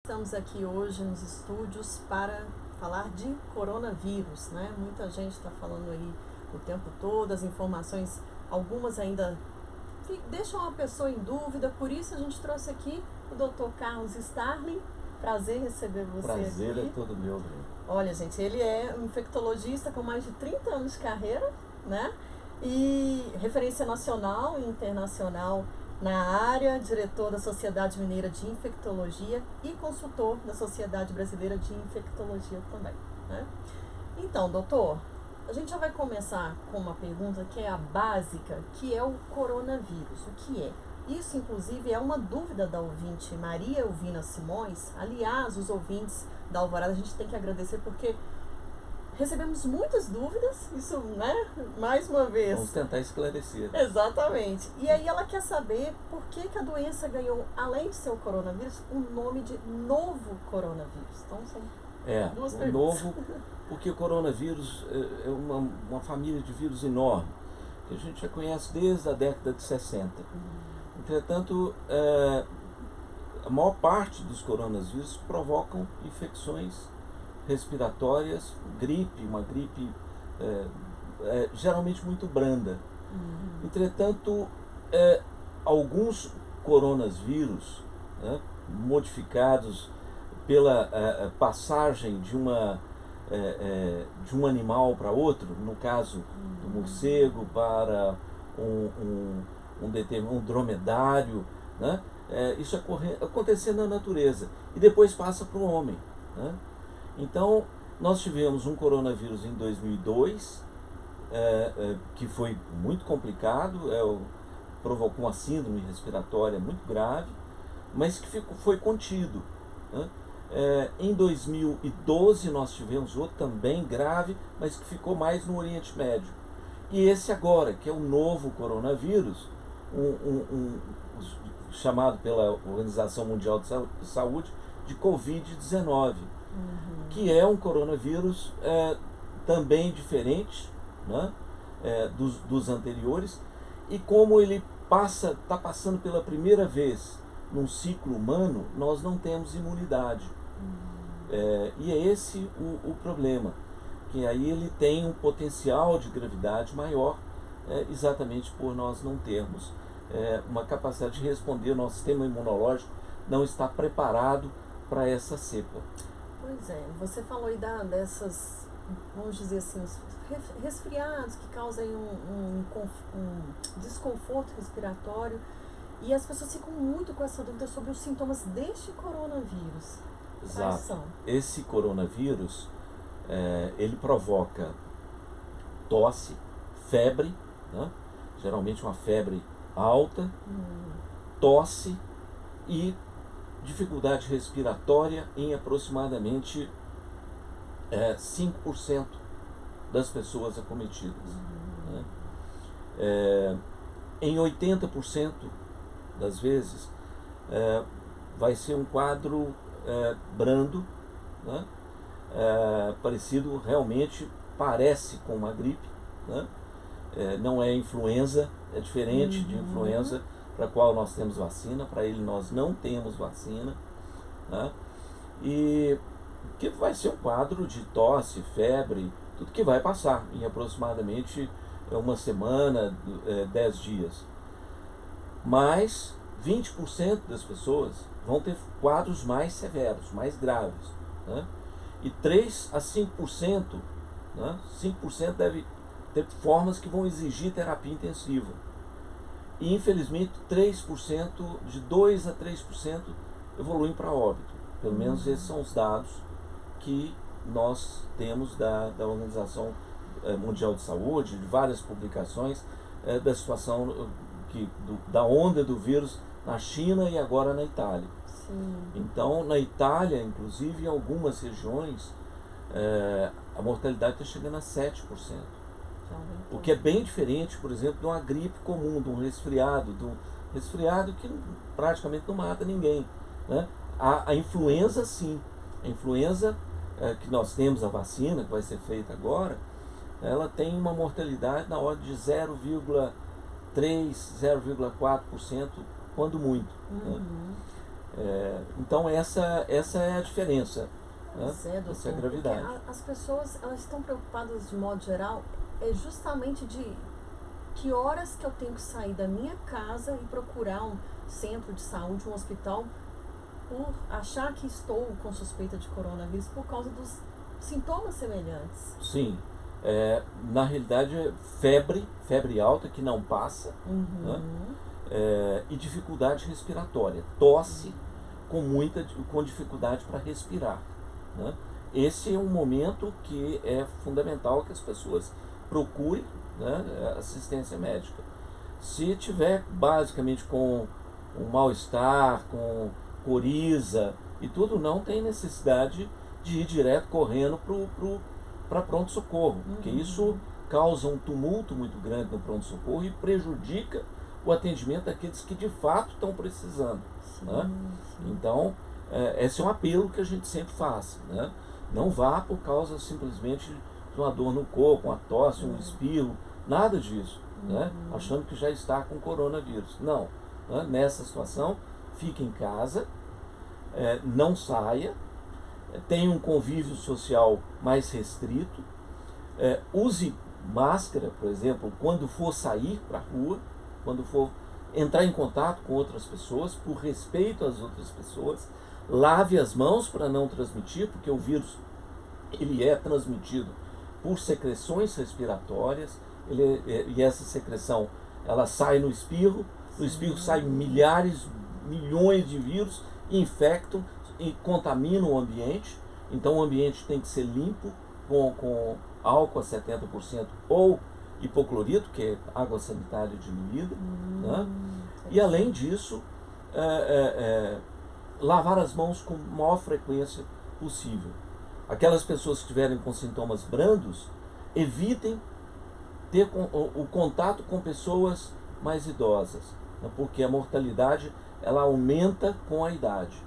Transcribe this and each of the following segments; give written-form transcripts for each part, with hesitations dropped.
estamos aqui hoje nos estúdios para falar de coronavírus, né? Muita gente está falando aí o tempo todo, as informações, algumas ainda deixam a pessoa em dúvida, por isso a gente trouxe aqui o Dr. Carlos Starling. Prazer receber você aqui. Prazer é todo meu, Breno. Olha, gente, ele é um infectologista com mais de 30 anos de carreira, né? E referência nacional e internacional na área, diretor da Sociedade Mineira de Infectologia e consultor da Sociedade Brasileira de Infectologia também, né? Então, doutor, a gente já vai começar com uma pergunta que é a básica, que é o coronavírus. O que é? Isso, inclusive, é uma dúvida da ouvinte Maria Elvina Simões. Aliás, os ouvintes da Alvorada, a gente tem que agradecer porque recebemos muitas dúvidas, isso, né? Mais uma vez. Vamos tentar esclarecer. Exatamente. E aí ela quer saber por que a doença ganhou, além de ser o coronavírus, o nome de novo coronavírus. Então, são duas perguntas. Novo, porque o coronavírus é uma família de vírus enorme, que a gente já conhece desde a década de 60. Entretanto, a maior parte dos coronavírus provocam infecções respiratórias, uma gripe geralmente muito branda. Entretanto, alguns coronavírus, né, modificados pela passagem de um animal para outro, no caso do morcego para um dromedário, né? Isso acontecer na natureza e depois passa para o homem, né? Então, nós tivemos um coronavírus em 2002, que foi muito complicado, provocou uma síndrome respiratória muito grave, mas que foi contido, né? Em 2012 nós tivemos outro também grave, mas que ficou mais no Oriente Médio. E esse agora, que é o novo coronavírus, chamado pela Organização Mundial de Saúde de Covid-19, que é um coronavírus também diferente, né, dos anteriores, e como ele está passando pela primeira vez num ciclo humano, nós não temos imunidade. E é esse o problema, que aí ele tem um potencial de gravidade maior, exatamente por nós não termos uma capacidade de responder, o nosso sistema imunológico não está preparado para essa cepa. Pois é, você falou aí dessas, vamos dizer assim, os resfriados que causam um desconforto respiratório, e as pessoas ficam muito com essa dúvida sobre os sintomas deste coronavírus. Exato. Quais são? Esse coronavírus, ele provoca tosse, febre, né? Geralmente uma febre alta, tosse e dificuldade respiratória em aproximadamente 5% das pessoas acometidas. Né? Em 80% das vezes vai ser um quadro brando, né? Realmente parece com uma gripe, né? Não é influenza, é diferente de influenza, para a qual nós temos vacina, para ele nós não temos vacina, né? E que vai ser um quadro de tosse, febre, tudo que vai passar em aproximadamente uma semana, 10 dias. Mas 20% das pessoas vão ter quadros mais severos, mais graves, né? E 3 a 5%, né? 5% deve ter formas que vão exigir terapia intensiva. E infelizmente 3%, de 2 a 3% evoluem para óbito. Pelo menos esses são os dados que nós temos da Organização Mundial de Saúde, de várias publicações, da situação da onda do vírus na China e agora na Itália. Sim. Então, na Itália, inclusive, em algumas regiões, a mortalidade está chegando a 7%. O que é bem diferente, por exemplo, de uma gripe comum, de um resfriado que praticamente não mata ninguém, né? A influenza, sim. A influenza, que nós temos a vacina, que vai ser feita agora, ela tem uma mortalidade na ordem de 0,3, 0,4%, quando muito. Né? Então essa é a diferença, né? Pois é, doutor, Essa é a gravidade. porque as pessoas, elas estão preocupadas de modo geral, é justamente de que horas que eu tenho que sair da minha casa e procurar um centro de saúde, um hospital, por achar que estou com suspeita de coronavírus por causa dos sintomas semelhantes. Sim, na realidade febre alta que não passa, né? E dificuldade respiratória, tosse com dificuldade para respirar, né? Esse é um momento que é fundamental que as pessoas procurem, né, assistência médica. Se tiver basicamente com um mal-estar, com coriza e tudo, não tem necessidade de ir direto correndo para pronto-socorro, porque isso causa um tumulto muito grande no pronto-socorro e prejudica o atendimento daqueles que de fato estão precisando, né? Então, esse é um apelo que a gente sempre faz, né? Não vá por causa simplesmente de uma dor no corpo, uma tosse, um espirro, nada disso, né? Achando que já está com coronavírus. Não, né? Nessa situação, fique em casa, não saia, tenha um convívio social mais restrito, use máscara, por exemplo, quando for sair para a rua, quando for entrar em contato com outras pessoas, por respeito às outras pessoas, lave as mãos para não transmitir, porque o vírus ele é transmitido por secreções respiratórias, e essa secreção ela sai no espirro saem milhões de vírus, infectam e contaminam o ambiente. Então o ambiente tem que ser limpo com álcool a 70% ou hipoclorito, que é água sanitária diluída, né? E além disso, lavar as mãos com a maior frequência possível. Aquelas pessoas que estiverem com sintomas brandos, evitem ter o contato com pessoas mais idosas, né? Porque a mortalidade ela aumenta com a idade.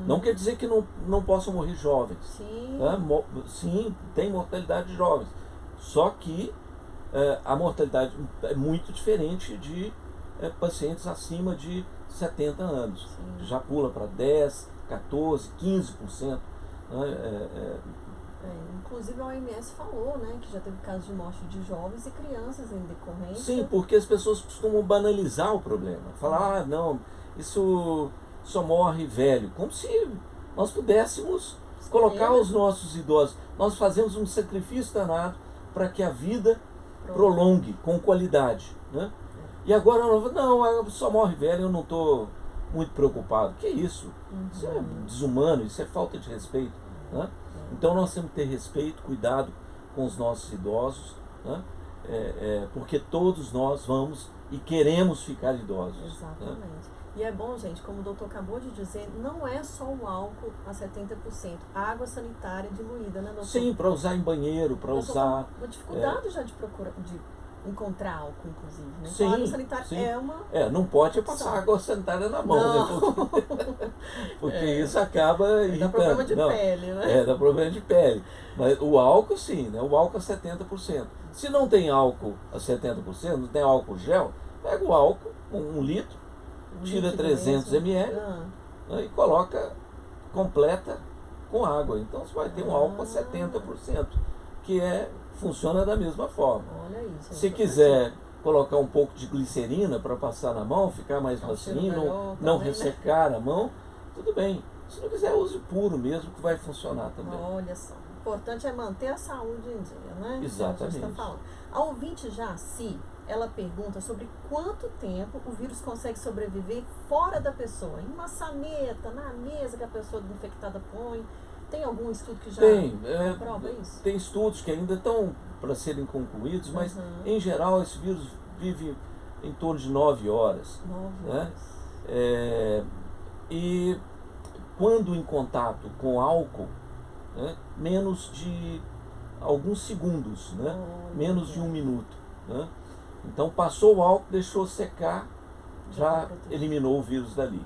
Não quer dizer que não possam morrer jovens. Sim. Né? Sim, tem mortalidade de jovens. Só que a mortalidade é muito diferente de pacientes acima de 70 anos. Sim. Já pula para 10, 14, 15%. Né? Inclusive a OMS falou, né, que já teve casos de morte de jovens e crianças em decorrência. Sim, porque as pessoas costumam banalizar o problema. Falar, não, isso só morre velho. Como se nós pudéssemos colocar os nossos idosos. Nós fazemos um sacrifício danado para que a vida prolongue com qualidade, né? E agora não, só morre velho, eu não estou muito preocupado. Que isso? Isso é desumano, isso é falta de respeito, né? Então nós temos que ter respeito, cuidado com os nossos idosos, né? Porque todos nós vamos e queremos ficar idosos. Exatamente. Né? E é bom, gente, como o doutor acabou de dizer, não é só o álcool a 70%, a água sanitária diluída, né, doutor? Sim, para usar em banheiro, para usar... Uma dificuldade já de encontrar álcool, inclusive, né? Sim, então, a água sanitária sim. é uma... não pode passar água sanitária na mão, né? Porque isso acaba irritando. Dá problema de pele, né? Dá problema de pele. Mas o álcool sim, né? O álcool a 70%. Se não tem álcool a 70%, não tem álcool gel, pega o álcool, 1 litro, tira 300 ml né, e coloca completa com água. Então você vai ter um álcool a 70%, que funciona da mesma forma. Olha isso. Se quiser colocar um pouco de glicerina para passar na mão, ficar mais macio, não ressecar a mão, tudo bem. Se não quiser, use puro mesmo, que vai funcionar também. Olha só. O importante é manter a saúde em dia, né? Exatamente. Que a gente tá falando. A ouvinte Jaci, ela pergunta sobre quanto tempo o vírus consegue sobreviver fora da pessoa. Em uma saneta, na mesa que a pessoa infectada põe. Tem algum estudo que já comprova isso? Tem estudos que ainda estão para serem concluídos, mas em geral esse vírus vive em torno de 9 horas. 9 horas. E quando em contato com álcool, né, menos de alguns segundos, né, menos de 1 minuto. Né? Então passou o álcool, deixou secar, já eliminou o vírus dali.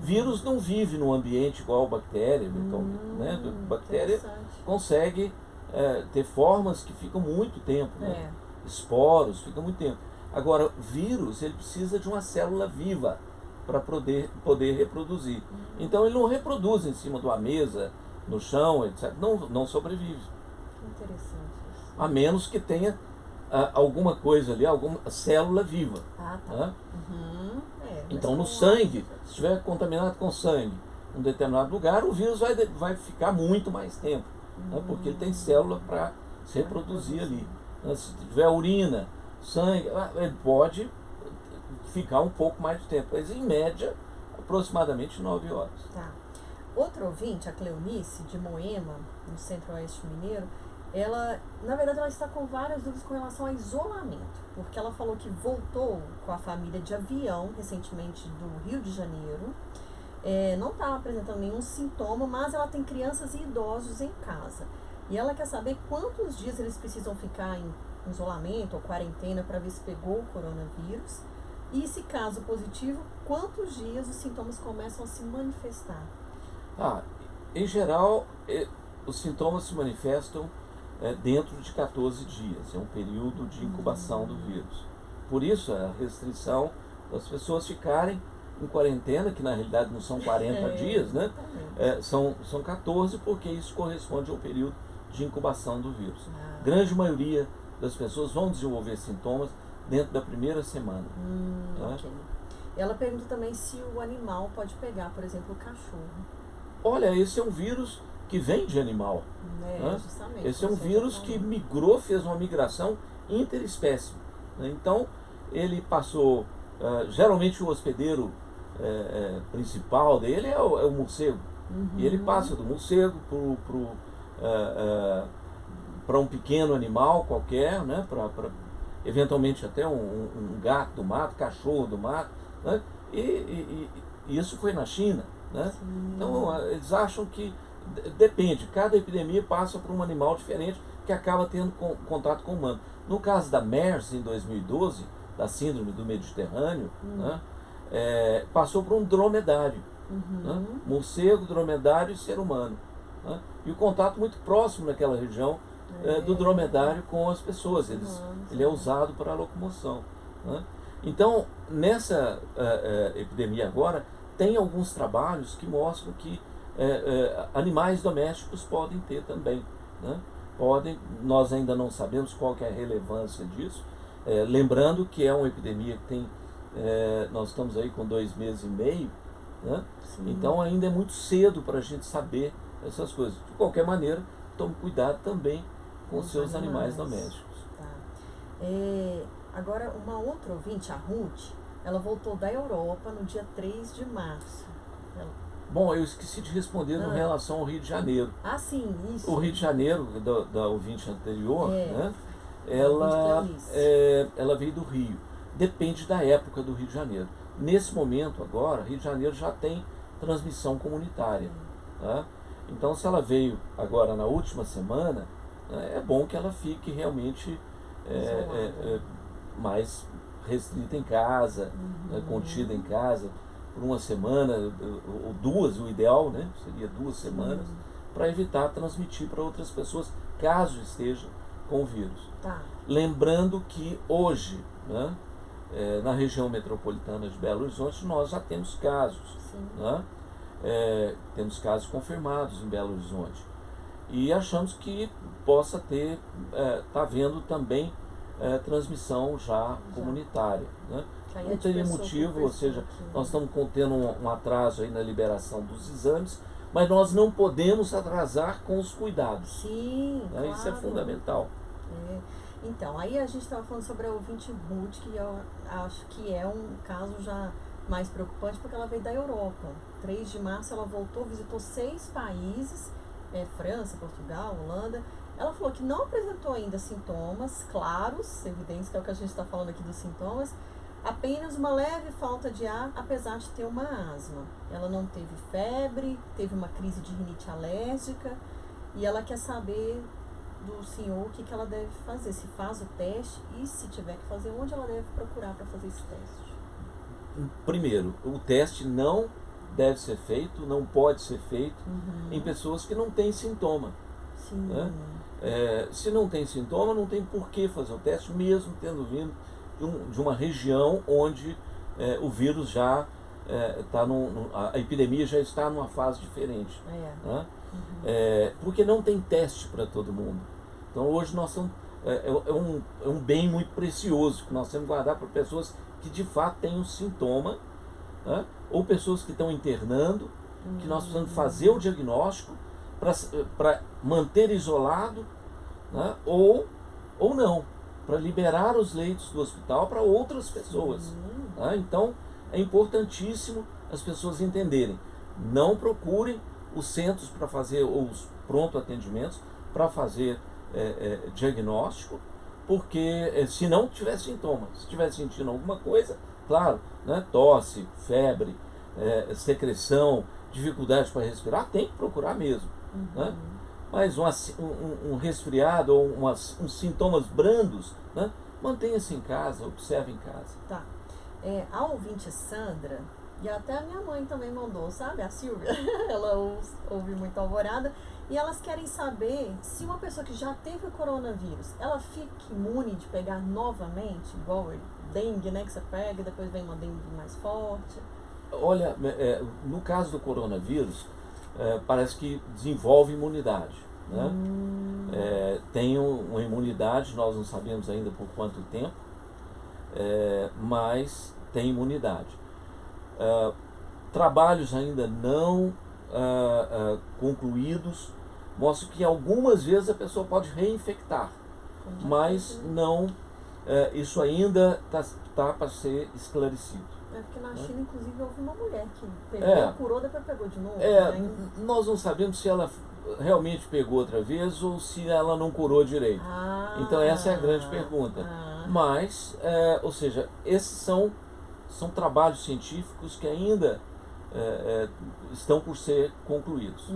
Vírus não vive num ambiente igual a bactéria, né? Bactéria consegue ter formas que ficam muito tempo, né? Esporos ficam muito tempo. Agora, vírus ele precisa de uma célula viva para poder reproduzir. Então ele não reproduz em cima de uma mesa, no chão, etc. Não sobrevive. Interessante isso. A menos que tenha alguma coisa ali, alguma célula viva. Ah, tá. Né? Então no com sangue, se estiver contaminado com sangue em um determinado lugar, o vírus vai ficar muito mais tempo, né? Porque ele tem célula para se reproduzir ali. Né? Se tiver urina, sangue, ele pode ficar um pouco mais de tempo, mas em média, aproximadamente 9 horas. Tá. Outro ouvinte, a Cleonice, de Moema, no centro-oeste mineiro, ela, na verdade, ela está com várias dúvidas com relação ao isolamento, porque ela falou que voltou com a família de avião, recentemente, do Rio de Janeiro, não está apresentando nenhum sintoma, mas ela tem crianças e idosos em casa. E ela quer saber quantos dias eles precisam ficar em isolamento ou quarentena para ver se pegou o coronavírus. E se caso positivo, quantos dias os sintomas começam a se manifestar? Em geral, os sintomas se manifestam dentro de 14 dias. É um período de incubação do vírus. Por isso, a restrição das pessoas ficarem em quarentena, que na realidade não são 40 dias, né? São 14, porque isso corresponde ao período de incubação do vírus. Grande maioria das pessoas vão desenvolver sintomas dentro da primeira semana. Ok. Ela pergunta também se o animal pode pegar, por exemplo, o cachorro. Olha, esse é um vírus que vem de animal. Justamente. Esse é um vírus que migrou, fez uma migração interespécie. Então, ele passou... geralmente o hospedeiro principal dele é o morcego. E ele passa do morcego para um pequeno animal qualquer, né? Para eventualmente até um gato do mato, cachorro do mato, né? E isso foi na China, né? Então eles acham que depende, cada epidemia passa por um animal diferente que acaba tendo contato com o humano. No caso da MERS em 2012, da síndrome do Mediterrâneo, né? Passou por um dromedário, né? Morcego, dromedário e ser humano, né? E o contato muito próximo naquela região do dromedário com as pessoas. Ele é usado para a locomoção, né? Então, nessa epidemia agora, tem alguns trabalhos que mostram que animais domésticos podem ter também, né? Nós ainda não sabemos qual que é a relevância disso, lembrando que é uma epidemia que tem, nós estamos aí com 2 meses e meio, né? Então ainda é muito cedo para a gente saber essas coisas. De qualquer maneira, tome cuidado também com os seus animais domésticos. Tá. Agora, uma outra ouvinte, a Ruth, ela voltou da Europa no dia 3 de março. Bom, eu esqueci de responder em relação ao Rio de Janeiro. Sim, isso. O Rio de Janeiro, da ouvinte anterior, né? Ela veio do Rio. Depende da época do Rio de Janeiro. Nesse momento agora, Rio de Janeiro já tem transmissão comunitária. Tá? Então, se ela veio agora na última semana, é bom que ela fique realmente mais restrita em casa, contida em casa, por uma semana ou 2, o ideal, né? Seria 2 semanas, para evitar transmitir para outras pessoas, caso esteja com o vírus. Lembrando que hoje, né, na região metropolitana de Belo Horizonte, nós já temos casos. Né? Temos casos confirmados em Belo Horizonte. E achamos que possa ter, está havendo também transmissão já comunitária. Né? Não teria motivo, ou seja, nós estamos tendo um atraso aí na liberação dos exames, mas nós não podemos atrasar com os cuidados. Claro. Isso é fundamental. Então, aí a gente estava falando sobre a ouvinte Ruth, que eu acho que é um caso já mais preocupante, porque ela veio da Europa. 3 de março ela voltou, visitou 6 países, França, Portugal, Holanda. Ela falou que não apresentou ainda sintomas claros, evidentes, que é o que a gente está falando aqui dos sintomas, apenas uma leve falta de ar, apesar de ter uma asma. Ela não teve febre, teve uma crise de rinite alérgica, e ela quer saber do senhor o que ela deve fazer, se faz o teste e, se tiver que fazer, onde ela deve procurar para fazer esse teste. Primeiro, o teste não deve ser feito, não pode ser feito em pessoas que não têm sintoma. Né? Se não tem sintoma, não tem por que fazer o teste, mesmo tendo vindo de uma região onde o vírus já a epidemia já está numa fase diferente. Né? Uhum. Porque não tem teste para todo mundo. Então hoje nós somos, é um bem muito precioso que nós temos que guardar para pessoas que de fato têm um sintoma, né? Ou pessoas que estão internando, que nós precisamos fazer o diagnóstico para manter isolado, né? Ou não, para liberar os leitos do hospital para outras pessoas. Né? Então é importantíssimo as pessoas entenderem. Não procurem os centros para fazer, ou os pronto atendimentos para fazer diagnóstico, porque se não tiver sintomas, se estiver sentindo alguma coisa, claro, né, tosse, febre, secreção, dificuldade para respirar, tem que procurar mesmo. Né? Mas um resfriado ou uns sintomas brandos, né, mantenha-se em casa, observe em casa. Tá. A ouvinte Sandra, e até a minha mãe também mandou, sabe? A Silvia, ela ouve muito Alvorada, e elas querem saber se uma pessoa que já teve o coronavírus, ela fica imune de pegar novamente, igual dengue, né, que você pega e depois vem uma dengue mais forte. Olha, no caso do coronavírus, parece que desenvolve imunidade. Né? Tem uma imunidade, nós não sabemos ainda por quanto tempo, mas tem imunidade. Trabalhos ainda não concluídos mostram que algumas vezes a pessoa pode reinfectar, mas não, isso ainda está para ser esclarecido. Porque na China, inclusive, houve uma mulher que pegou, curou, depois pegou de novo. Nós não sabemos se ela realmente pegou outra vez ou se ela não curou direito. Então essa é a grande pergunta. Mas, ou seja, esses são trabalhos científicos que ainda estão por ser concluídos.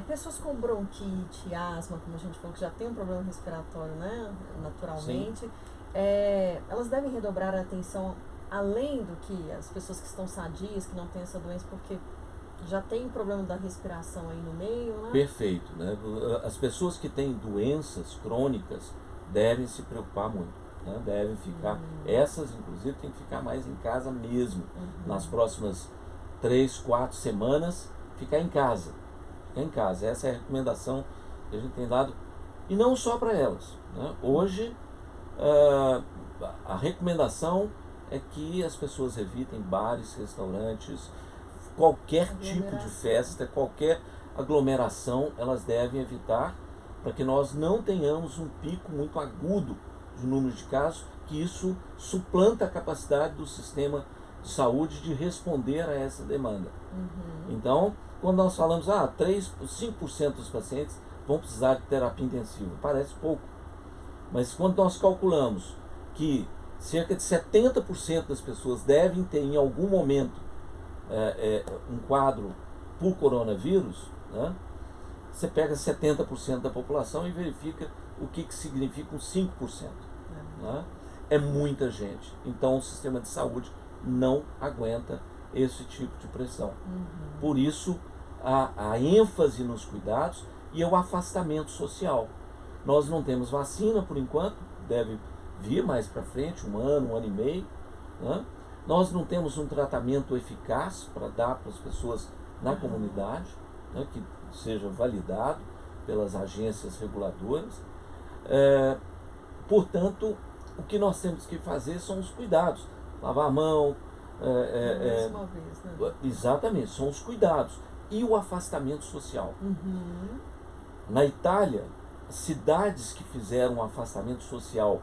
Pessoas com bronquite, asma, como a gente falou, que já tem um problema respiratório, né, naturalmente, elas devem redobrar a atenção, além do que as pessoas que estão sadias, que não têm essa doença, porque já tem um problema da respiração aí no meio, né? Perfeito, né? As pessoas que têm doenças crônicas devem se preocupar muito, né? Devem ficar, essas inclusive tem que ficar mais em casa mesmo, nas próximas 3, 4 semanas, ficar em casa. Essa é a recomendação que a gente tem dado, e não só para elas, né? Hoje a recomendação é que as pessoas evitem bares, restaurantes, qualquer tipo de festa, qualquer aglomeração, elas devem evitar, para que nós não tenhamos um pico muito agudo de número de casos, que isso suplanta a capacidade do sistema de saúde de responder a essa demanda. Então, quando nós falamos, 5% dos pacientes vão precisar de terapia intensiva, parece pouco, mas quando nós calculamos que cerca de 70% das pessoas devem ter em algum momento um quadro por coronavírus, né? Você pega 70% da população e verifica o que significa uns 5%. Né? É muita gente. Então o sistema de saúde não aguenta esse tipo de pressão. Por isso a ênfase nos cuidados e o afastamento social. Nós não temos vacina por enquanto, deve vir mais para frente, 1 ano, 1 ano e meio. Né? Nós não temos um tratamento eficaz para dar para as pessoas na comunidade, né, que seja validado pelas agências reguladoras. Portanto, o que nós temos que fazer são os cuidados. Lavar a mão. Uma vez, né? Exatamente, são os cuidados. E o afastamento social. Na Itália, cidades que fizeram um afastamento social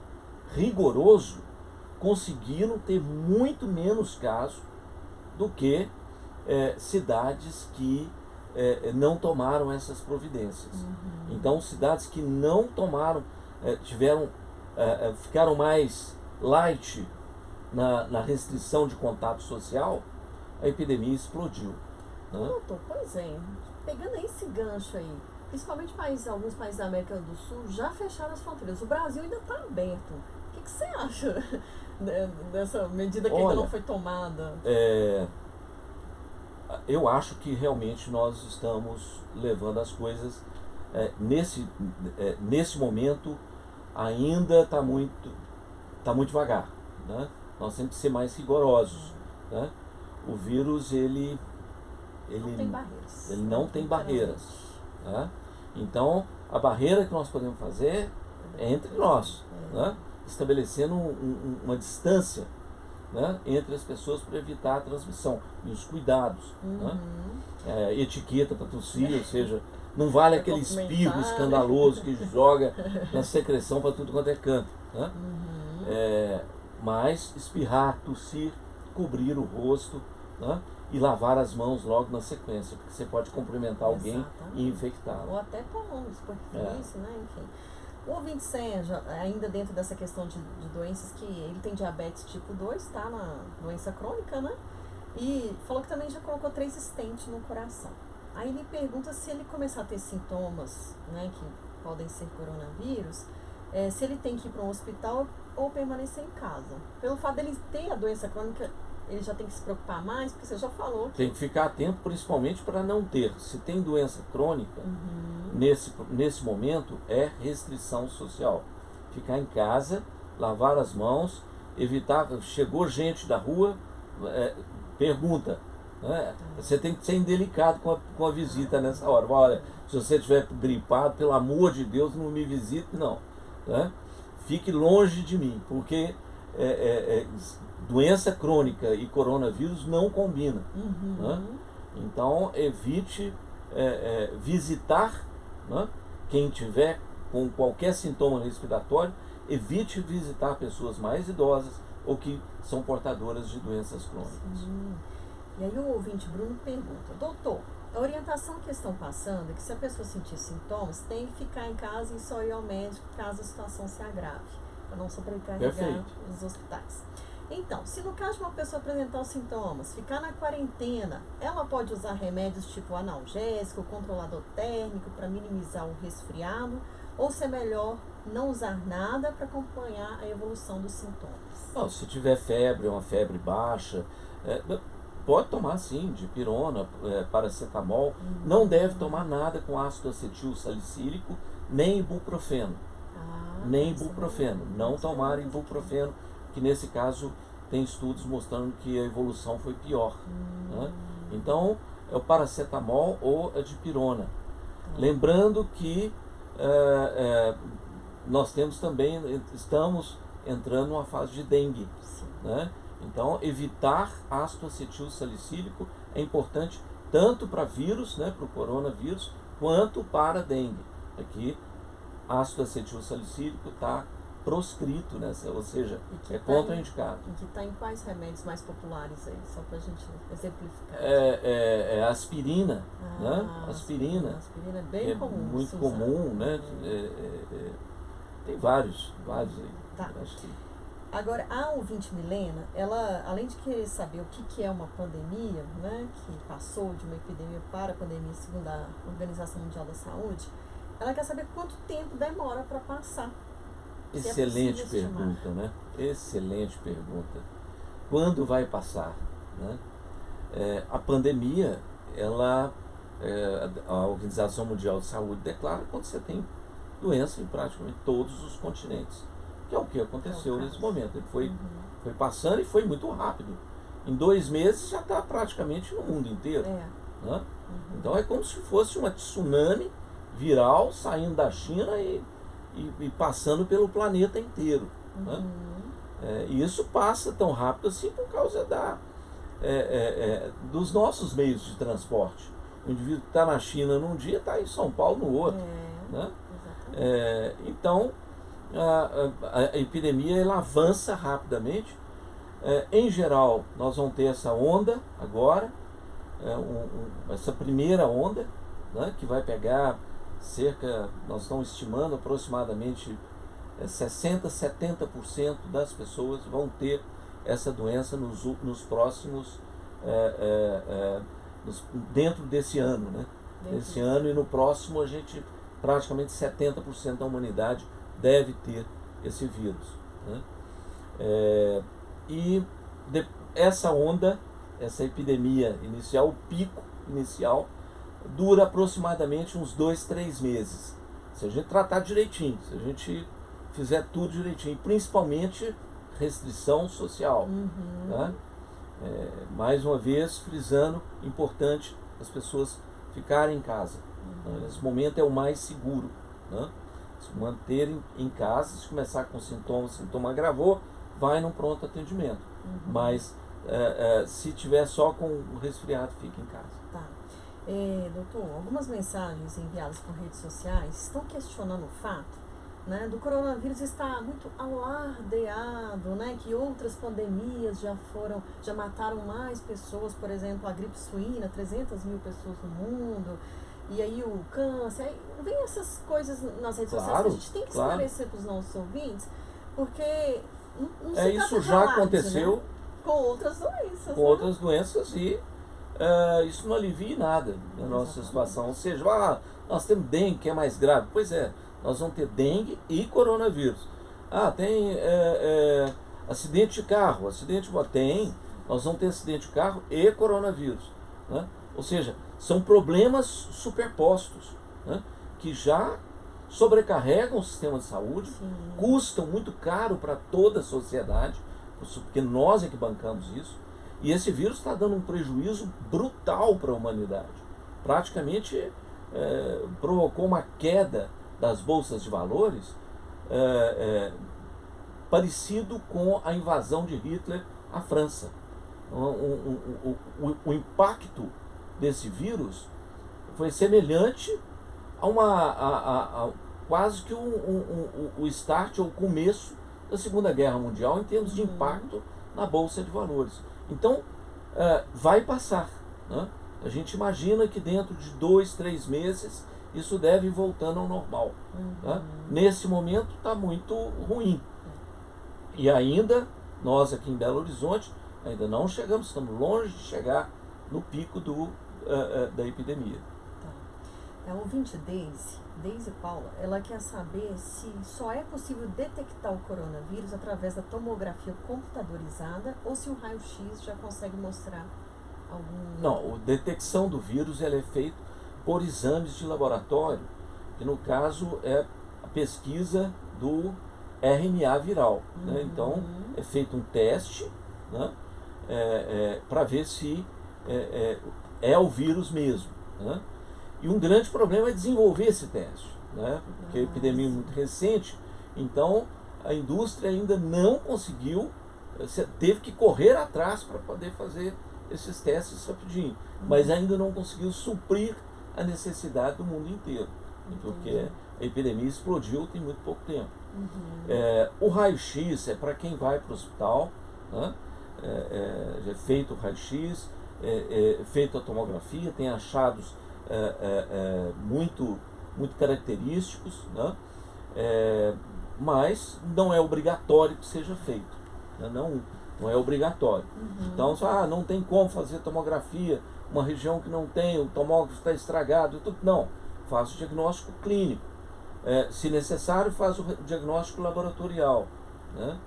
rigoroso conseguiram ter muito menos casos do que cidades que não tomaram essas providências. Então, cidades que não tomaram, ficaram mais light na restrição de contato social, a epidemia explodiu. Né? Doutor, pois é, pegando esse gancho aí, principalmente alguns países da América do Sul já fecharam as fronteiras. O Brasil ainda está aberto. O que você acha dessa medida que ainda não foi tomada? Eu acho que realmente nós estamos levando as coisas nesse momento ainda está muito devagar, né? Nós temos que ser mais rigorosos, né? o vírus ele Não tem barreiras. ele não tem barreiras, né? Então, a barreira que nós podemos fazer é entre nós, né? Estabelecendo uma distância, né, entre as pessoas para evitar a transmissão e os cuidados, né? Etiqueta para tossir, ou seja, não vale aquele espirro escandaloso que joga na secreção para tudo quanto é canto, né? Mas espirrar, tossir, cobrir o rosto, né, e lavar as mãos logo na sequência, porque você pode cumprimentar alguém e infectá-lo. Ou até pulmão, superfície, né? Enfim. O ouvinte Sérgio, ainda dentro dessa questão de doenças, que ele tem diabetes tipo 2, tá na doença crônica, né? E falou que também já colocou 3 stents no coração. Aí ele pergunta se ele começar a ter sintomas, né, que podem ser coronavírus, se ele tem que ir para um hospital ou permanecer em casa. Pelo fato dele ter a doença crônica, ele já tem que se preocupar mais, porque você já falou que... Tem que ficar atento, principalmente para não ter. Se tem doença crônica, nesse momento é restrição social. Ficar em casa, lavar as mãos, evitar... Chegou gente da rua, pergunta, né? Você tem que ser indelicado com a visita nessa hora. Olha, se você estiver gripado, pelo amor de Deus, não me visite, não, né? Fique longe de mim, porque doença crônica e coronavírus não combinam, né? Então evite visitar, né, quem tiver com qualquer sintoma respiratório, evite visitar pessoas mais idosas ou que são portadoras de doenças crônicas. E aí o ouvinte Bruno pergunta: doutor, a orientação que estão passando é que se a pessoa sentir sintomas, tem que ficar em casa e só ir ao médico caso a situação se agrave, para não sobrecarregar os hospitais. Então, se no caso de uma pessoa apresentar os sintomas, ficar na quarentena, ela pode usar remédios tipo analgésico, controlador térmico para minimizar o resfriado, ou se é melhor não usar nada para acompanhar a evolução dos sintomas? Não, se tiver febre, uma febre baixa, pode tomar sim, dipirona, paracetamol. Não deve tomar nada com ácido acetil salicílico, nem ibuprofeno. Nem ibuprofeno. Não tomar ibuprofeno, que nesse caso tem estudos mostrando que a evolução foi pior, né? Então é o paracetamol ou a dipirona. Lembrando que nós estamos entrando numa fase de dengue, né? Então evitar ácido acetil salicílico é importante tanto para vírus, né, para o coronavírus, quanto para a dengue. Aqui ácido acetil salicílico está proscrito, né? Ou seja, é contraindicado. E que está em quais remédios mais populares aí, só para a gente exemplificar? Aspirina, né? Aspirina. Aspirina é bem comum. Muito comum, né? Tem vários aí. Tá. Agora, a ouvinte Milena, ela, além de querer saber o que é uma pandemia, né, que passou de uma epidemia para a pandemia, segundo a Organização Mundial da Saúde, ela quer saber quanto tempo demora para passar. Excelente pergunta, né? Excelente pergunta. Quando vai passar, né? A pandemia, a Organização Mundial de Saúde declara quando você tem doença em praticamente todos os continentes, que é o que aconteceu nesse momento. Ele foi passando e foi muito rápido. Em 2 meses já está praticamente no mundo inteiro, né? Então é como se fosse uma tsunami viral saindo da China e passando pelo planeta inteiro, né? E isso passa tão rápido assim por causa dos nossos meios de transporte. O indivíduo que está na China num dia está em São Paulo no outro, né? Então a epidemia ela avança rapidamente. Em geral, nós vamos ter essa onda agora, essa primeira onda, né, que vai pegar nós estamos estimando aproximadamente 60%, 70% das pessoas vão ter essa doença nos próximos, dentro desse ano, né? Desse ano e no próximo a gente, praticamente 70% da humanidade deve ter esse vírus, né? Essa onda, essa epidemia inicial, o pico inicial, dura aproximadamente uns 2, 3 meses. Se a gente tratar direitinho, se a gente fizer tudo direitinho, principalmente restrição social, né? Mais uma vez, frisando, importante as pessoas ficarem em casa. Nesse momento é o mais seguro, né? Se manterem em casa, se começar com sintomas, sintoma agravou, vai num pronto atendimento. Mas se tiver só com o resfriado, fique em casa. Tá. Doutor, algumas mensagens enviadas por redes sociais estão questionando o fato, né, do coronavírus estar muito alardeado, né, que outras pandemias já mataram mais pessoas, por exemplo, a gripe suína, 300 mil pessoas no mundo, e aí o câncer, aí vem essas coisas nas redes sociais que a gente tem que esclarecer para os nossos ouvintes, porque não se isso já aconteceu, né, com outras doenças. Com outras doenças e isso não alivia nada na nossa situação. Ou seja, nós temos dengue, que é mais grave. Pois é, nós vamos ter dengue e coronavírus. Tem acidente de carro, nós vamos ter acidente de carro e coronavírus, né? Ou seja, são problemas superpostos, né, que já sobrecarregam o sistema de saúde, Sim. Custam muito caro para toda a sociedade, porque nós é que bancamos isso, e esse vírus está dando um prejuízo brutal para a humanidade. Praticamente provocou uma queda das bolsas de valores parecido com a invasão de Hitler à França. O impacto desse vírus foi semelhante a quase que o start ou o começo da Segunda Guerra Mundial em termos de impacto na Bolsa de Valores. Então, vai passar, né? A gente imagina que dentro de 2, 3 meses isso deve ir voltando ao normal. Tá? Nesse momento está muito ruim. E ainda, nós aqui em Belo Horizonte, ainda não chegamos, estamos longe de chegar no pico da epidemia. Tá. A ouvinte Deise Paula, ela quer saber se só é possível detectar o coronavírus através da tomografia computadorizada ou se o raio-x já consegue mostrar algum... Não, a detecção do vírus ela é feita por exames de laboratório, que no caso é a pesquisa do RNA viral. Né? Então, é feito um teste, né, para ver se é o vírus mesmo. Né? E um grande problema é desenvolver esse teste, né? Porque a epidemia é muito recente, então a indústria ainda não conseguiu, teve que correr atrás para poder fazer esses testes rapidinho, mas ainda não conseguiu suprir a necessidade do mundo inteiro, porque a epidemia explodiu tem muito pouco tempo. O raio-x é para quem vai para o hospital, né? Já é feito o raio-x, feito a tomografia, tem achados muito característicos, né? Mas não é obrigatório que seja feito, né? Não é obrigatório. Então, não tem como fazer tomografia, uma região que não tem, o tomógrafo está estragado, não, faz o diagnóstico clínico. Se necessário, faz o diagnóstico laboratorial, né?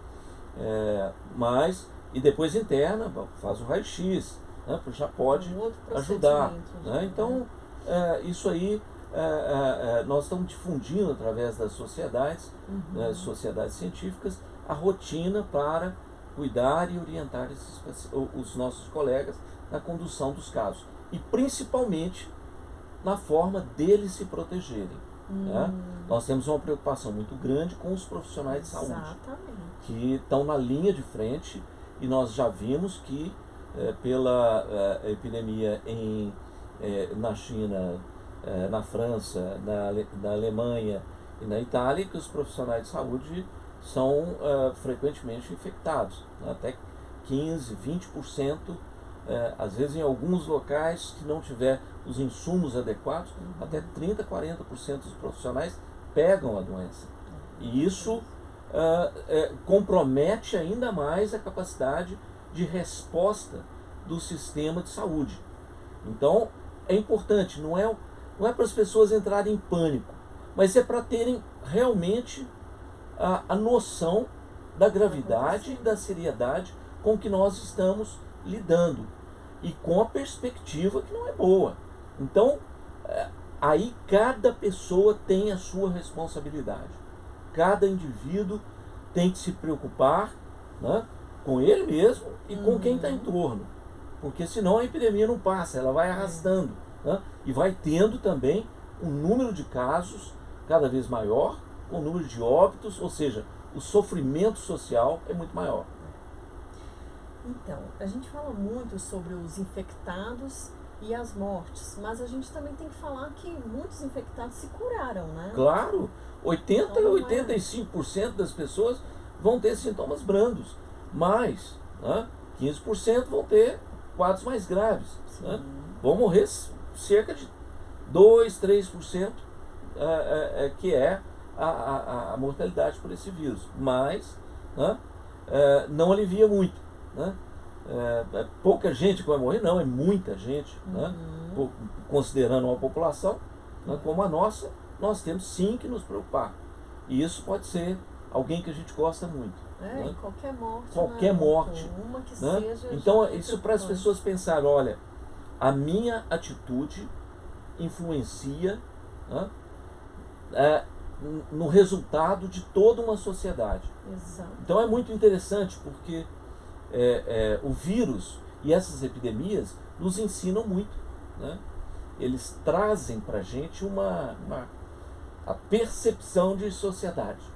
E depois interna, faz o raio-x, né? Já pode ajudar. Né? Então, isso aí nós estamos difundindo através das sociedades, sociedades científicas, a rotina para cuidar e orientar os nossos colegas na condução dos casos. E principalmente na forma deles se protegerem. Né? Nós temos uma preocupação muito grande com os profissionais de saúde. Exatamente. Que estão na linha de frente, e nós já vimos que pela epidemia na China, na França, na Alemanha e na Itália, que os profissionais de saúde são frequentemente infectados, né? Até 15%, 20%, às vezes em alguns locais que não tiver os insumos adequados, até 30%, 40% dos profissionais pegam a doença. E isso compromete ainda mais a capacidade de resposta do sistema de saúde. Então, é importante, não é para as pessoas entrarem em pânico, mas é para terem realmente a noção da gravidade e da seriedade com que nós estamos lidando, e com a perspectiva que não é boa. Então, aí cada pessoa tem a sua responsabilidade. Cada indivíduo tem que se preocupar, né, com ele mesmo e com quem está em torno. Porque senão a epidemia não passa, ela vai arrastando, né? E vai tendo também um número de casos cada vez maior, com o número de óbitos, ou seja, o sofrimento social é muito maior. Então, a gente fala muito sobre os infectados e as mortes, mas a gente também tem que falar que muitos infectados se curaram, né? Claro, 80 Então, a 85% das pessoas vão ter sintomas brandos, mas 15% vão ter quadros mais graves. Né? Vão morrer cerca de 2, 3%, que é a mortalidade por esse vírus. Mas não alivia muito. Né? É pouca gente que vai morrer, não, é muita gente. Né? Considerando uma população como a nossa, nós temos sim que nos preocupar. E isso pode ser alguém que a gente gosta muito. Né? Qualquer morte. Qualquer morte. Uma que né? seja. Então, isso para as pessoas pensarem, olha, a minha atitude influencia no resultado de toda uma sociedade. Exato. Então é muito interessante porque o vírus e essas epidemias nos ensinam muito. Né? Eles trazem para a gente a percepção de sociedade.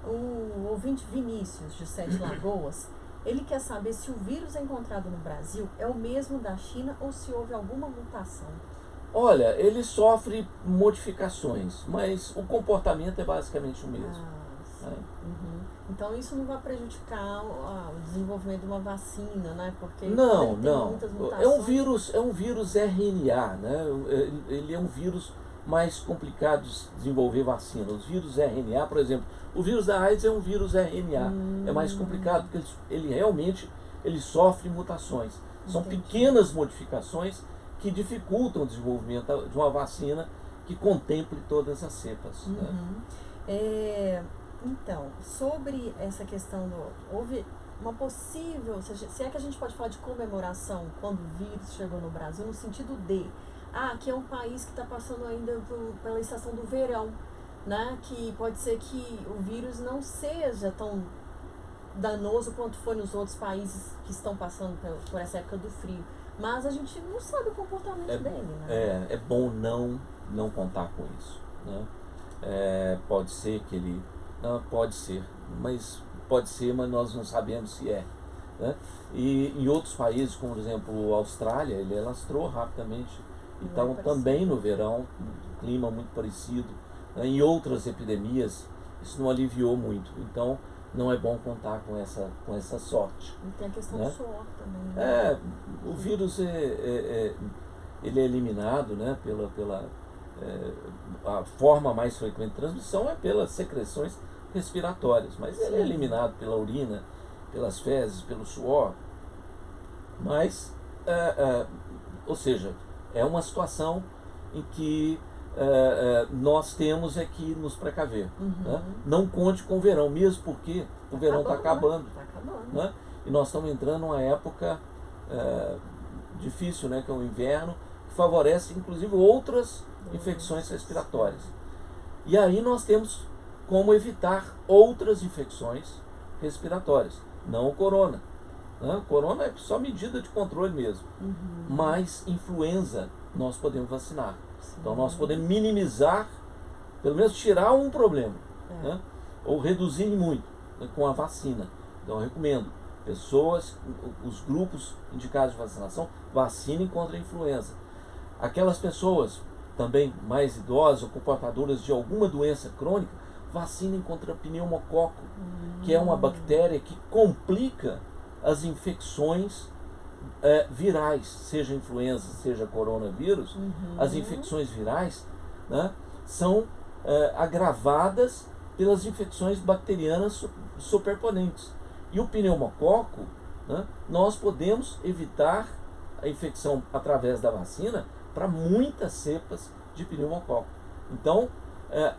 O ouvinte Vinícius, de Sete Lagoas, ele quer saber se o vírus encontrado no Brasil é o mesmo da China ou se houve alguma mutação. Olha, ele sofre modificações, mas o comportamento é basicamente o mesmo. Então isso não vai prejudicar o desenvolvimento de uma vacina, né? Porque não. muitas mutações. É um vírus RNA, né? Ele é um vírus mais complicado de desenvolver vacina. Os vírus RNA, por exemplo, o vírus da AIDS é um vírus RNA. É mais complicado porque ele realmente sofre mutações. São pequenas modificações que dificultam o desenvolvimento de uma vacina que contemple todas as cepas. Né? Então, sobre essa questão houve uma possível, se é que a gente pode falar de comemoração quando o vírus chegou no Brasil, no sentido de, aqui é um país que está passando ainda pela estação do verão, né? Que pode ser que o vírus não seja tão danoso quanto foi nos outros países que estão passando por essa época do frio. Mas a gente não sabe o comportamento dele, né? É bom não contar com isso. Né? Pode ser que ele... Não, pode ser, mas nós não sabemos se é. Né? E em outros países, como por exemplo a Austrália, ele alastrou rapidamente. E estavam também no verão, um clima muito parecido. Né? Em outras epidemias, isso não aliviou muito. Então, não é bom contar com essa sorte. E tem a questão do suor também. Né? O vírus ele é eliminado, né, a forma mais frequente de transmissão é pelas secreções respiratórias, mas ele é eliminado pela urina, pelas fezes, pelo suor. Mas, ou seja, é uma situação em que nós temos que nos precaver. Né? Não conte com o verão, mesmo porque o verão está acabando. Né? E nós estamos entrando numa época difícil, né, que é o inverno, que favorece inclusive outras infecções respiratórias. E aí nós temos como evitar outras infecções respiratórias, não o corona. Né? O corona é só medida de controle mesmo. Mas influenza nós podemos vacinar. Então nós podemos minimizar, pelo menos tirar um problema, né? Ou reduzir muito, né, com a vacina. Então eu recomendo os grupos indicados de vacinação, vacinem contra a influenza. Aquelas pessoas também mais idosas ou com portadoras de alguma doença crônica, vacinem contra pneumococo, que é uma bactéria que complica as infecções virais, seja influenza, seja coronavírus. As infecções virais, né, são agravadas pelas infecções bacterianas superponentes. E o pneumococo, né, nós podemos evitar a infecção através da vacina para muitas cepas de pneumococo. Então,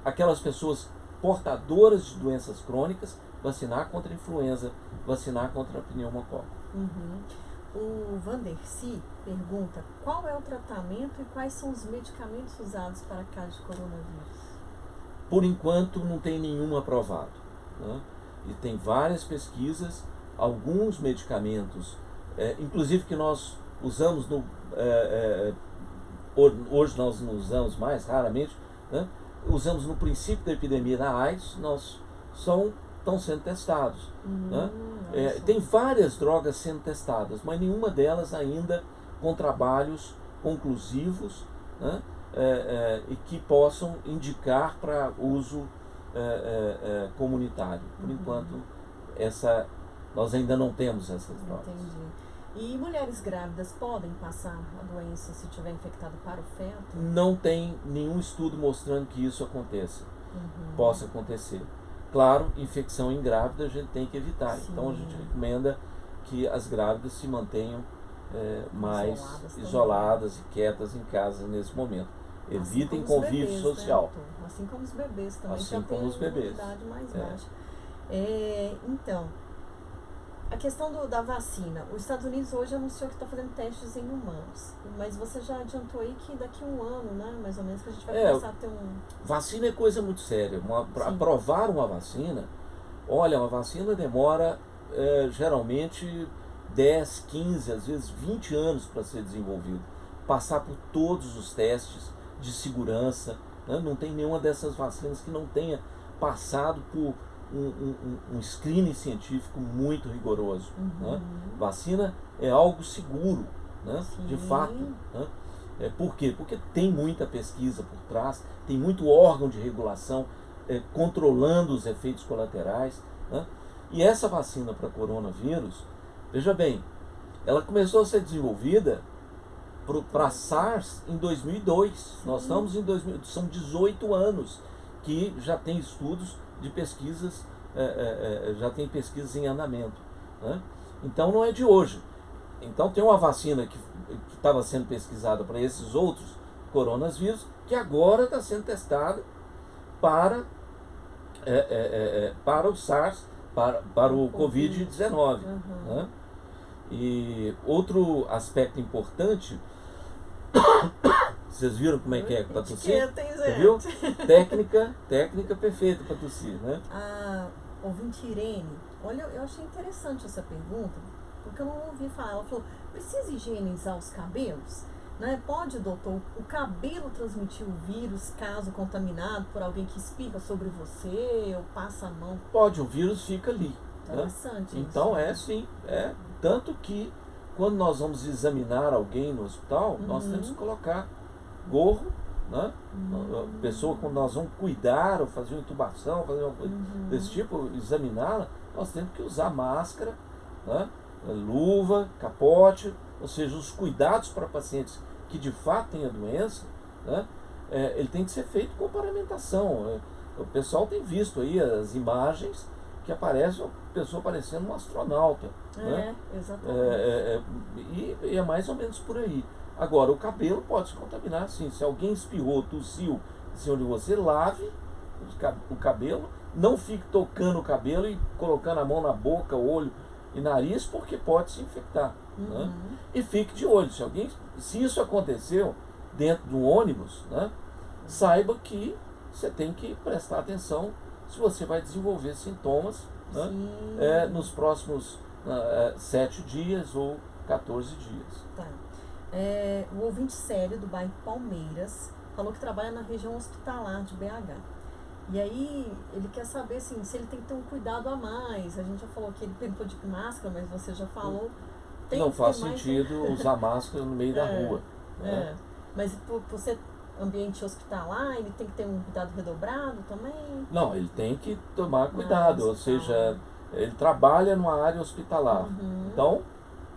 aquelas pessoas portadoras de doenças crônicas, vacinar contra a influenza, vacinar contra a pneumococo. O Vandercy pergunta qual é o tratamento e quais são os medicamentos usados para casos de coronavírus. Por enquanto não tem nenhum aprovado. Né? E tem várias pesquisas alguns medicamentos, inclusive que nós usamos hoje nós não usamos mais, raramente, né? Usamos no princípio da epidemia da AIDS, estão sendo testados. Né? Tem várias drogas sendo testadas, mas nenhuma delas ainda com trabalhos conclusivos, né? E que possam indicar para uso comunitário. Por enquanto, nós ainda não temos essas drogas. Entendi. E mulheres grávidas podem passar a doença se tiver infectado para o feto? Não tem nenhum estudo mostrando que isso possa acontecer. Claro, infecção em grávida a gente tem que evitar. Sim. Então a gente recomenda que as grávidas se mantenham mais isoladas e quietas em casa nesse momento. Evitem convívio bebês, social. Né? Assim como os bebês também, assim já como os bebês. Imunidade mais baixa. Então, a questão da vacina. Os Estados Unidos hoje anunciou que está fazendo testes em humanos. Mas você já adiantou aí que daqui a um ano, né, mais ou menos, que a gente vai começar a ter Vacina é coisa muito séria. Para aprovar uma vacina, olha, uma vacina demora geralmente 10, 15, às vezes 20 anos para ser desenvolvido. Passar por todos os testes de segurança. Né? Não tem nenhuma dessas vacinas que não tenha passado por um screening científico muito rigoroso. Né? Vacina é algo seguro, né? De fato. Né? Por quê? Porque tem muita pesquisa por trás, tem muito órgão de regulação controlando os efeitos colaterais. Né? E essa vacina para coronavírus, veja bem, ela começou a ser desenvolvida para SARS em 2002. Sim. Nós estamos em 2000, são 18 anos que já tem estudos de pesquisas, já tem pesquisas em andamento. Né? Então não é de hoje. Então tem uma vacina que estava sendo pesquisada para esses outros coronavírus, que agora está sendo testada para o SARS, para o Covid-19. Né? E outro aspecto importante, vocês viram como é que é para tossir? Você viu? Técnica perfeita para tossir, né? A ouvinte Irene, olha, eu achei interessante essa pergunta, porque eu não ouvi falar. Ela falou, precisa higienizar os cabelos? Né? Pode, doutor, o cabelo transmitir o vírus caso contaminado por alguém que espirra sobre você ou passa a mão? Pode, o vírus fica ali. Interessante. Né? Então sim. Tanto que quando nós vamos examinar alguém no hospital, nós temos que colocar gorro, né? A pessoa, quando nós vamos cuidar ou fazer uma intubação, fazer uma coisa desse tipo, examiná-la, nós temos que usar máscara, né? Luva, capote, ou seja, os cuidados para pacientes que de fato têm a doença, né? Ele tem que ser feito com paramentação. O pessoal tem visto aí as imagens que aparece uma pessoa parecendo um astronauta. Né? Exatamente. E é mais ou menos por aí. Agora, o cabelo pode se contaminar, sim. Se alguém espirrou, tossiu em cima de você, lave o cabelo, não fique tocando o cabelo e colocando a mão na boca, olho e nariz, porque pode se infectar. Né? E fique de olho. Se isso aconteceu dentro de um ônibus, né, saiba que você tem que prestar atenção se você vai desenvolver sintomas, né, nos próximos 7 dias ou 14 dias. Tá. O ouvinte Célio, do bairro Palmeiras, falou que trabalha na região hospitalar de BH. E aí ele quer saber assim, se ele tem que ter um cuidado a mais. A gente já falou que ele perguntou de máscara, mas você já falou. Não faz sentido usar máscara no meio da rua. Né? Mas por ser ambiente hospitalar, ele tem que ter um cuidado redobrado também? Não, ele tem que tomar cuidado, ou seja, ele trabalha numa área hospitalar. Então,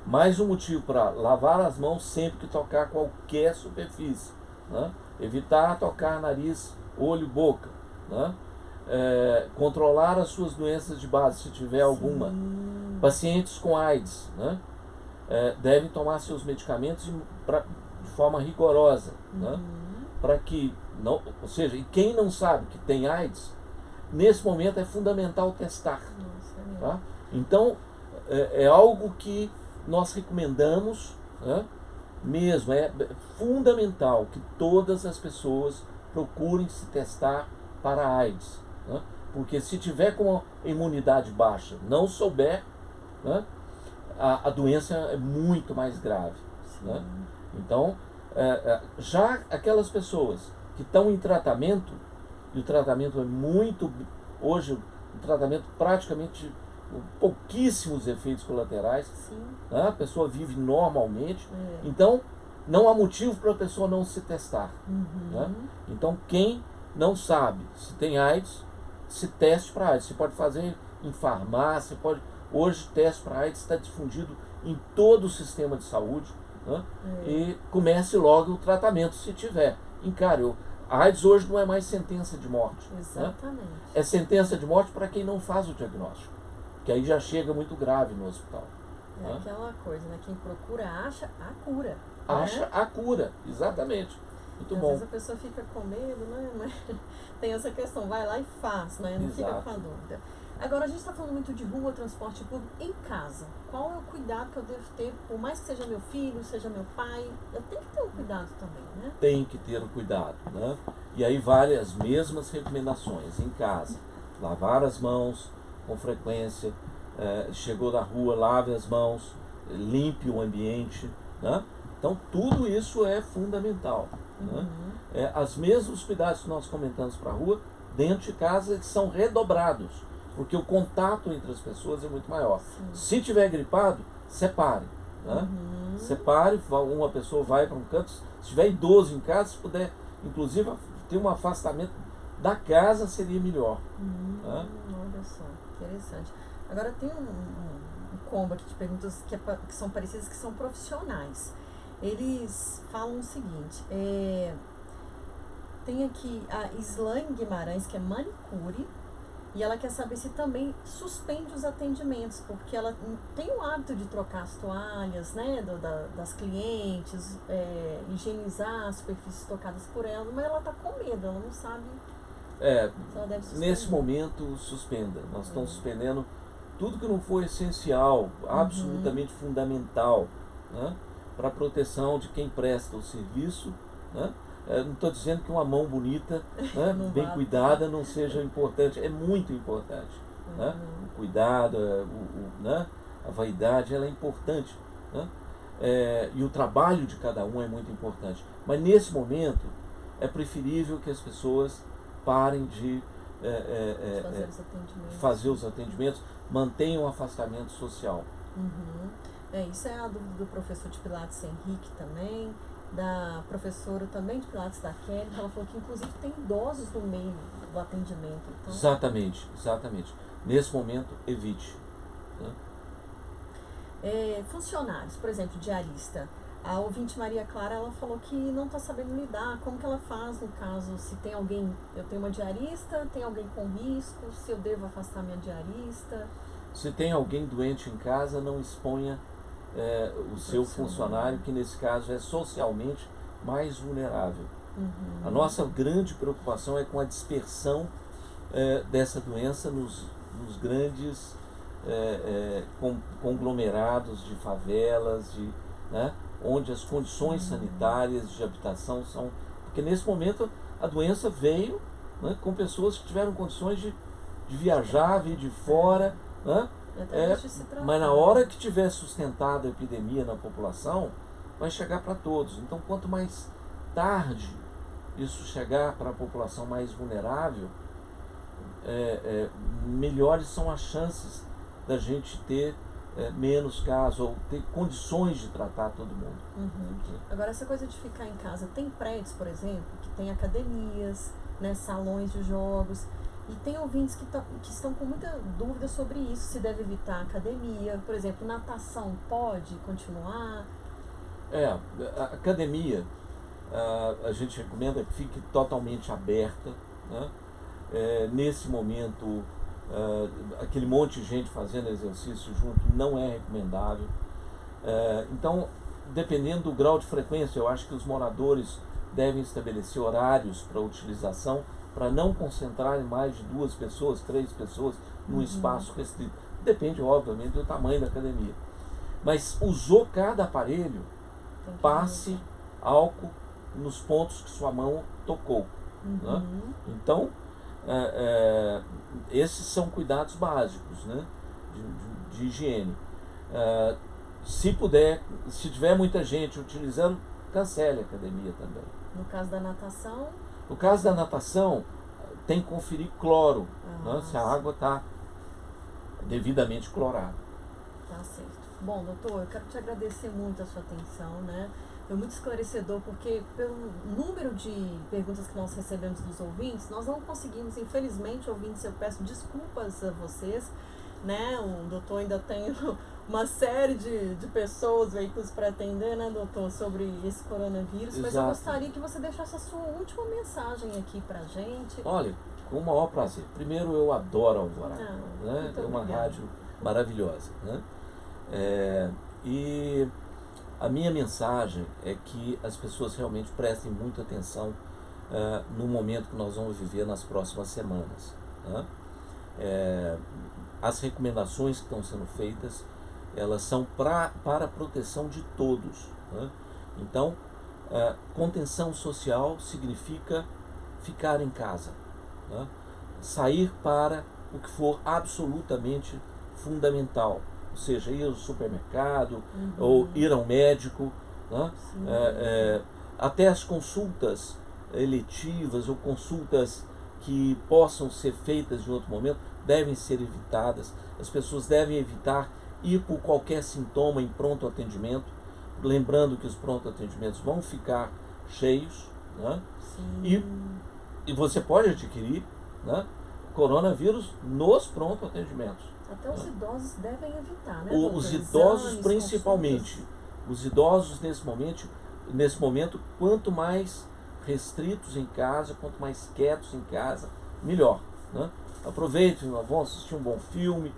mais um motivo para lavar as mãos sempre que tocar qualquer superfície. Né? Evitar tocar nariz, olho, boca. Né? Controlar as suas doenças de base, se tiver alguma. Pacientes com AIDS, né? Devem tomar seus medicamentos de forma rigorosa. Né? Para que não, ou seja, e quem não sabe que tem AIDS, nesse momento é fundamental testar. Tá? Então é algo que nós recomendamos, né? Mesmo, é fundamental que todas as pessoas procurem se testar para a AIDS, né? Porque se tiver com a imunidade baixa, não souber, né, a doença é muito mais grave. Né? Então, já aquelas pessoas que estão em tratamento, e o tratamento é muito, hoje, o tratamento praticamente pouquíssimos efeitos colaterais, né? A pessoa vive normalmente, então não há motivo para a pessoa não se testar. Né? Então, quem não sabe se tem AIDS, se teste para AIDS. Você pode fazer em farmácia, hoje teste para AIDS está difundido em todo o sistema de saúde, né? E comece logo o tratamento, se tiver. Encare, a AIDS hoje não é mais sentença de morte. Exatamente. Né? É sentença de morte para quem não faz o diagnóstico, que aí já chega muito grave no hospital. É, né? Aquela coisa, né? Quem procura acha a cura. Acha, né? A cura, exatamente. Muito bom. Às vezes a pessoa fica com medo, né? Mas tem essa questão, vai lá e faz, né? Não fica com a dúvida. Agora, a gente está falando muito de rua, transporte público. Em casa, qual é o cuidado que eu devo ter? Por mais que seja meu filho, seja meu pai, eu tenho que ter um cuidado também, né? Tem que ter um cuidado, né? E aí vale as mesmas recomendações. Em casa, lavar as mãos com frequência, chegou da rua, lave as mãos, limpe o ambiente, né? Então, tudo isso é fundamental. Né? Os mesmos cuidados que nós comentamos para a rua, dentro de casa, eles são redobrados, porque o contato entre as pessoas é muito maior. Se tiver gripado, separe. Né? Separe, uma pessoa vai para um canto, se tiver idoso em casa, se puder, inclusive, ter um afastamento da casa, seria melhor. Né? Olha só, interessante. Agora tem um combo aqui de perguntas que são parecidas, que são profissionais. Eles falam o seguinte, tem aqui a Islane Guimarães, que é manicure, e ela quer saber se também suspende os atendimentos, porque ela tem o hábito de trocar as toalhas, né, das clientes, higienizar as superfícies tocadas por ela, mas ela está com medo, ela não sabe se ela deve suspender. Nesse momento, suspenda. Nós estamos suspendendo tudo que não for essencial, absolutamente fundamental, né, para a proteção de quem presta o serviço. Né? Não estou dizendo que uma mão bonita, né, bem cuidada, não seja importante. É muito importante. Né? O cuidado, né, a vaidade, ela é importante. Né? E o trabalho de cada um é muito importante. Mas nesse momento é preferível que as pessoas parem de fazer os atendimentos, mantenham o afastamento social. Isso é a dúvida do professor de Pilates Henrique também, da professora também de Pilates da Kelly, ela falou que inclusive tem idosos no meio do atendimento. Então... Exatamente. Nesse momento, evite. Né? Funcionários, por exemplo, diarista. A ouvinte Maria Clara, ela falou que não está sabendo lidar, como que ela faz no caso, se tem alguém, eu tenho uma diarista, tem alguém com risco, se eu devo afastar minha diarista. Se tem alguém doente em casa, não exponha o seu funcionário, que nesse caso é socialmente mais vulnerável. A nossa grande preocupação é com a dispersão dessa doença nos grandes conglomerados de favelas, né, onde as condições sanitárias de habitação são... Porque nesse momento a doença veio, né, com pessoas que tiveram condições de viajar, vir de fora, né? Mas na hora que tiver sustentado a epidemia na população, vai chegar para todos. Então, quanto mais tarde isso chegar para a população mais vulnerável, melhores são as chances da gente ter menos casos ou ter condições de tratar todo mundo. Agora, essa coisa de ficar em casa, tem prédios, por exemplo, que tem academias, né, salões de jogos, e tem ouvintes que estão com muita dúvida sobre isso, se deve evitar a academia. Por exemplo, natação pode continuar? A academia, a gente recomenda que fique totalmente aberta. Né? Nesse momento, aquele monte de gente fazendo exercício junto não é recomendável. Então, dependendo do grau de frequência, eu acho que os moradores devem estabelecer horários para utilização, para não concentrarem mais de 2 pessoas, 3 pessoas num espaço restrito. Depende, obviamente, do tamanho da academia. Mas usou cada aparelho, passe álcool nos pontos que sua mão tocou. Né? Então, esses são cuidados básicos, né, de higiene. Se puder, se tiver muita gente utilizando, cancele a academia também. No caso da natação? No caso da natação, tem que conferir cloro, né, se a água está devidamente clorada. Tá certo. Bom, doutor, eu quero te agradecer muito a sua atenção, né? Foi muito esclarecedor, porque pelo número de perguntas que nós recebemos dos ouvintes, nós não conseguimos, infelizmente, ouvintes, eu peço desculpas a vocês, né? O doutor ainda tem uma série de pessoas, veículos para atender, né, doutor, sobre esse coronavírus. Exato. Mas eu gostaria que você deixasse a sua última mensagem aqui pra gente. Olha, com o maior prazer. Primeiro, eu adoro a Alvorada, né? É uma rádio maravilhosa, né? E a minha mensagem é que as pessoas realmente prestem muita atenção no momento que nós vamos viver nas próximas semanas, né? As recomendações que estão sendo feitas, elas são para a proteção de todos, né? Então, contenção social significa ficar em casa, né? Sair para o que for absolutamente fundamental, ou seja, ir ao supermercado, ou ir ao médico, né? Até as consultas eletivas ou consultas que possam ser feitas em outro momento devem ser evitadas. As pessoas devem evitar ir por qualquer sintoma em pronto atendimento, lembrando que os pronto atendimentos vão ficar cheios, né? E você pode adquirir, né, coronavírus nos pronto atendimentos. Até os idosos devem evitar, né? Os idosos principalmente. Os idosos nesse momento, quanto mais restritos em casa, quanto mais quietos em casa, melhor, né? Aproveitem, vão assistir um bom filme,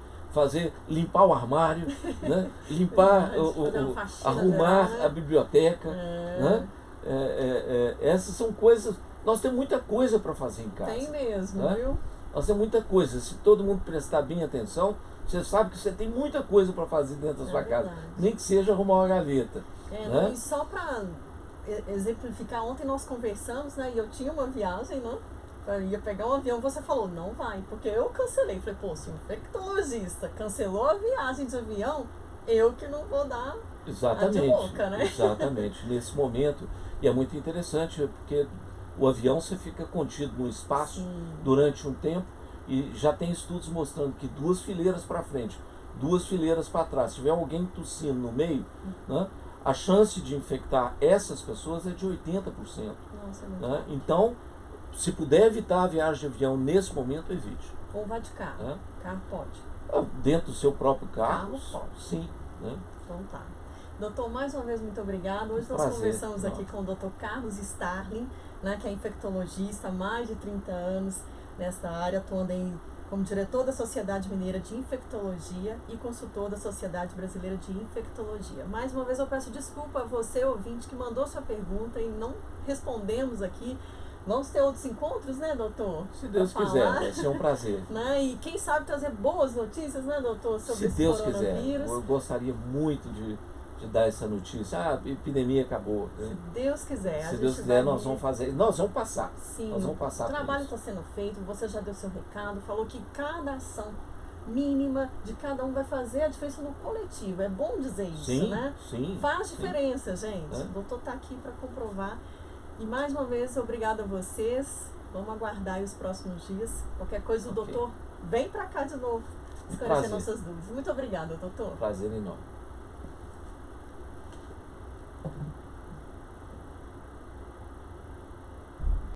limpar o armário, né? Limpar, arrumar a biblioteca, né? Essas são coisas. Nós temos muita coisa para fazer em casa. Tem mesmo, né? Viu? Nós temos muita coisa. Se todo mundo prestar bem atenção, você sabe que você tem muita coisa para fazer dentro da sua casa. Nem que seja arrumar uma gaveta. Né? E só para exemplificar, ontem nós conversamos, né? E eu tinha uma viagem, né? Eu ia pegar um avião, você falou, não vai, porque eu cancelei. Falei, pô, se o infectologista cancelou a viagem de avião, eu que não vou dar a de louca, né? Exatamente, nesse momento. E é muito interessante, porque o avião você fica contido no espaço durante um tempo, e já tem estudos mostrando que 2 fileiras para frente, 2 fileiras para trás, se tiver alguém tossindo no meio, né, a chance de infectar essas pessoas é de 80%. Nossa, né? Então, se puder evitar a viagem de avião nesse momento, evite. Ou vá de carro. Né? Carro pode. Dentro do seu próprio carro pode. Sim. Né? Então tá. Doutor, mais uma vez, muito obrigado. Hoje nós conversamos aqui com o doutor Carlos Starling, né, que é infectologista há mais de 30 anos nesta área, atuando como diretor da Sociedade Mineira de Infectologia e consultor da Sociedade Brasileira de Infectologia. Mais uma vez eu peço desculpa a você, ouvinte, que mandou sua pergunta e não respondemos aqui. Vamos ter outros encontros, né, doutor? Se Deus quiser, vai ser um prazer. Né? E quem sabe trazer boas notícias, né, doutor, sobre esse coronavírus. Se Deus quiser, eu gostaria muito de dar essa notícia. A epidemia acabou. Se Deus quiser. Se Deus quiser, nós vamos fazer. Nós vamos passar. Sim, nós vamos passar. O trabalho está sendo feito, você já deu seu recado, falou que cada ação mínima de cada um vai fazer a diferença no coletivo. É bom dizer isso, né? Sim. Faz diferença, gente. O doutor está aqui para comprovar. E mais uma vez, obrigada a vocês. Vamos aguardar aí os próximos dias. Qualquer coisa, o doutor vem para cá de novo esclarecer nossas dúvidas. Muito obrigada, doutor. Prazer enorme.